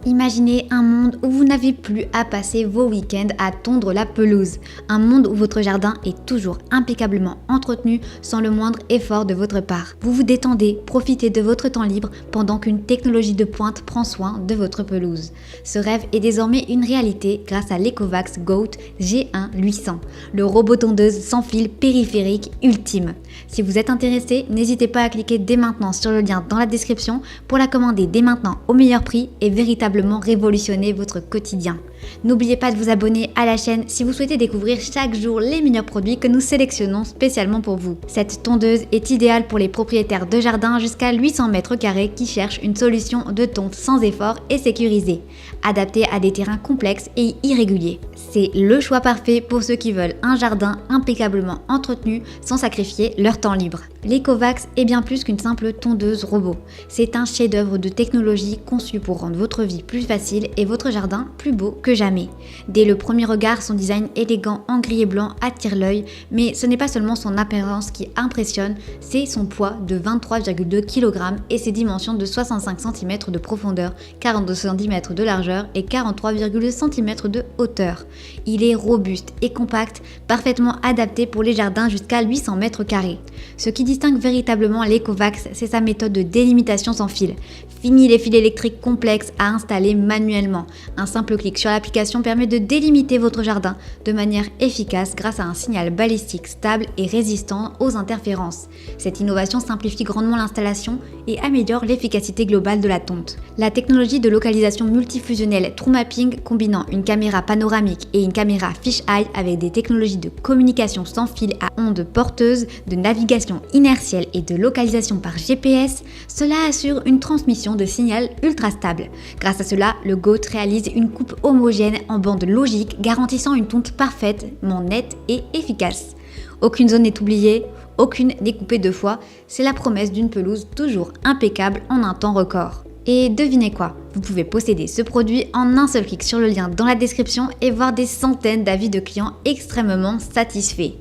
Imaginez un monde où vous n'avez plus à passer vos week-ends à tondre la pelouse. Un monde où votre jardin est toujours impeccablement entretenu sans le moindre effort de votre part. Vous vous détendez, profitez de votre temps libre pendant qu'une technologie de pointe prend soin de votre pelouse. Ce rêve est désormais une réalité grâce à l'Ecovacs GOAT G1 800, le robot tondeuse sans fil périphérique ultime. Si vous êtes intéressé, n'hésitez pas à cliquer dès maintenant sur le lien dans la description pour la commander dès maintenant au meilleur prix et véritablement révolutionner votre quotidien. N'oubliez pas de vous abonner à la chaîne si vous souhaitez découvrir chaque jour les meilleurs produits que nous sélectionnons spécialement pour vous. Cette tondeuse est idéale pour les propriétaires de jardins jusqu'à 800 mètres carrés qui cherchent une solution de tonte sans effort et sécurisée, adaptée à des terrains complexes et irréguliers. C'est le choix parfait pour ceux qui veulent un jardin impeccablement entretenu sans sacrifier leur temps libre. L'Ecovacs est bien plus qu'une simple tondeuse robot. C'est un chef-d'œuvre de technologie conçu pour rendre votre vie plus facile et votre jardin plus beau que jamais. Dès le premier regard, son design élégant en gris et blanc attire l'œil, mais ce n'est pas seulement son apparence qui impressionne, c'est son poids de 23,2 kg et ses dimensions de 65 cm de profondeur, 42 cm de largeur et 43,2 cm de hauteur. Il est robuste et compact, parfaitement adapté pour les jardins jusqu'à 800 mètres carrés. Ce qui distingue véritablement l'Ecovacs, c'est sa méthode de délimitation sans fil. Fini les fils électriques complexes à installer manuellement. Un simple clic sur l'application permet de délimiter votre jardin de manière efficace grâce à un signal balistique stable et résistant aux interférences. Cette innovation simplifie grandement l'installation et améliore l'efficacité globale de la tonte. La technologie de localisation multifusionnelle True Mapping, combinant une caméra panoramique et une caméra fisheye avec des technologies de communication sans fil à ondes porteuses, de navigation inertielle et de localisation par GPS, cela assure une transmission de signal ultra stable. Grâce à cela, le GOAT réalise une coupe homogène en bande logique garantissant une tonte parfaitement nette et efficace. Aucune zone n'est oubliée, aucune n'est coupée deux fois, c'est la promesse d'une pelouse toujours impeccable en un temps record. Et devinez quoi, vous pouvez posséder ce produit en un seul clic sur le lien dans la description et voir des centaines d'avis de clients extrêmement satisfaits.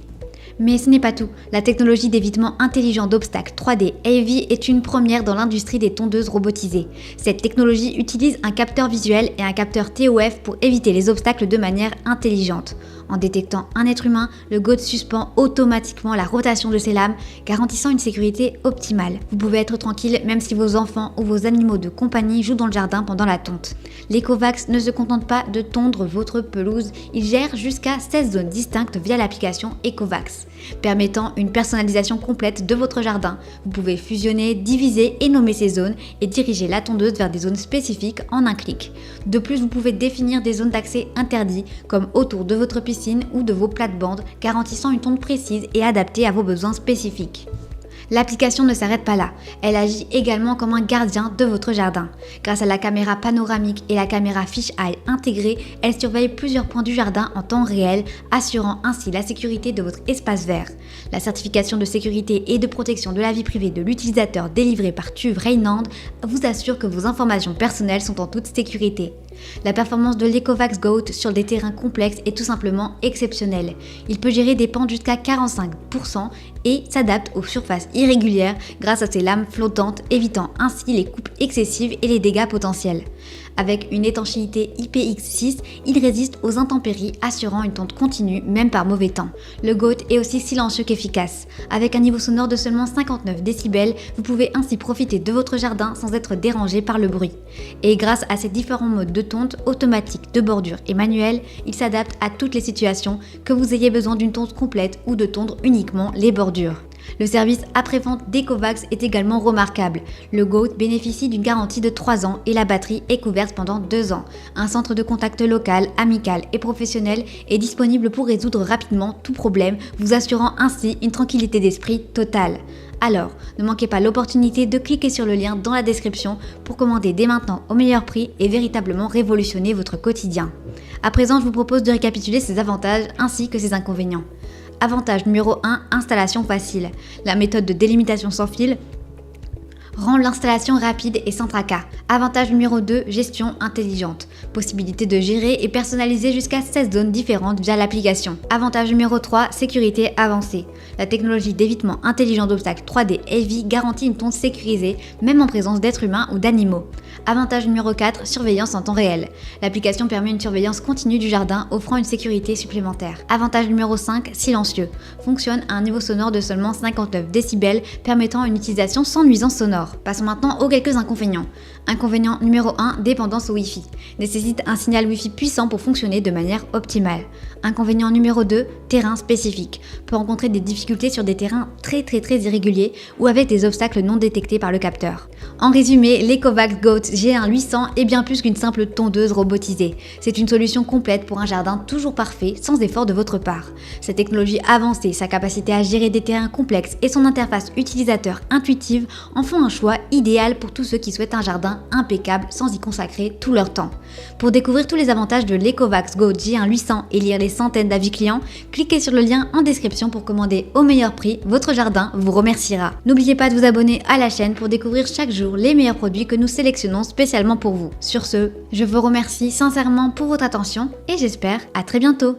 Mais ce n'est pas tout. La technologie d'évitement intelligent d'obstacles 3D AV est une première dans l'industrie des tondeuses robotisées. Cette technologie utilise un capteur visuel et un capteur TOF pour éviter les obstacles de manière intelligente. En détectant un être humain, le GOAT suspend automatiquement la rotation de ses lames, garantissant une sécurité optimale. Vous pouvez être tranquille même si vos enfants ou vos animaux de compagnie jouent dans le jardin pendant la tonte. L'Ecovacs ne se contente pas de tondre votre pelouse, il gère jusqu'à 16 zones distinctes via l'application Ecovacs, permettant une personnalisation complète de votre jardin. Vous pouvez fusionner, diviser et nommer ces zones et diriger la tondeuse vers des zones spécifiques en un clic. De plus, vous pouvez définir des zones d'accès interdits comme autour de votre piscine ou de vos plates-bandes, garantissant une tonte précise et adaptée à vos besoins spécifiques. L'application ne s'arrête pas là, elle agit également comme un gardien de votre jardin. Grâce à la caméra panoramique et la caméra fisheye intégrée, elle surveille plusieurs points du jardin en temps réel, assurant ainsi la sécurité de votre espace vert. La certification de sécurité et de protection de la vie privée de l'utilisateur délivrée par TÜV Rheinland vous assure que vos informations personnelles sont en toute sécurité. La performance de l'Ecovacs GOAT sur des terrains complexes est tout simplement exceptionnelle. Il peut gérer des pentes jusqu'à 45% et s'adapte aux surfaces irrégulières grâce à ses lames flottantes, évitant ainsi les coupes excessives et les dégâts potentiels. Avec une étanchéité IPX6, il résiste aux intempéries, assurant une tonte continue même par mauvais temps. Le GOAT est aussi silencieux qu'efficace. Avec un niveau sonore de seulement 59 décibels, vous pouvez ainsi profiter de votre jardin sans être dérangé par le bruit. Et grâce à ses différents modes de tonte, automatique, de bordure et manuel, il s'adapte à toutes les situations, que vous ayez besoin d'une tonte complète ou de tondre uniquement les bordures. Le service après-vente d'Ecovacs est également remarquable. Le GOAT bénéficie d'une garantie de 3 ans et la batterie est couverte pendant 2 ans. Un centre de contact local, amical et professionnel est disponible pour résoudre rapidement tout problème, vous assurant ainsi une tranquillité d'esprit totale. Alors, ne manquez pas l'opportunité de cliquer sur le lien dans la description pour commander dès maintenant au meilleur prix et véritablement révolutionner votre quotidien. À présent, je vous propose de récapituler ses avantages ainsi que ses inconvénients. Avantage numéro 1, installation facile. La méthode de délimitation sans fil rend l'installation rapide et sans tracas. Avantage numéro 2, gestion intelligente. Possibilité de gérer et personnaliser jusqu'à 16 zones différentes via l'application. Avantage numéro 3, sécurité avancée. La technologie d'évitement intelligent d'obstacles 3D Heavy garantit une tonte sécurisée, même en présence d'êtres humains ou d'animaux. Avantage numéro 4, surveillance en temps réel. L'application permet une surveillance continue du jardin, offrant une sécurité supplémentaire. Avantage numéro 5, silencieux. Fonctionne à un niveau sonore de seulement 59 décibels, permettant une utilisation sans nuisance sonore. Passons maintenant aux quelques inconvénients. Inconvénient numéro 1, dépendance au Wi-Fi. Nécessite un signal Wi-Fi puissant pour fonctionner de manière optimale. Inconvénient numéro 2, terrain spécifique. Peut rencontrer des difficultés sur des terrains très irréguliers ou avec des obstacles non détectés par le capteur. En résumé, l'Ecovacs Goat G1 800 est bien plus qu'une simple tondeuse robotisée. C'est une solution complète pour un jardin toujours parfait, sans effort de votre part. Sa technologie avancée, sa capacité à gérer des terrains complexes et son interface utilisateur intuitive en font un choix idéal pour tous ceux qui souhaitent un jardin impeccable sans y consacrer tout leur temps. Pour découvrir tous les avantages de l'Ecovacs Goat G1 800 et lire les centaines d'avis clients, cliquez sur le lien en description pour commander au meilleur prix. Votre jardin vous remerciera. N'oubliez pas de vous abonner à la chaîne pour découvrir chaque jour les meilleurs produits que nous sélectionnons spécialement pour vous. Sur ce, je vous remercie sincèrement pour votre attention et j'espère à très bientôt.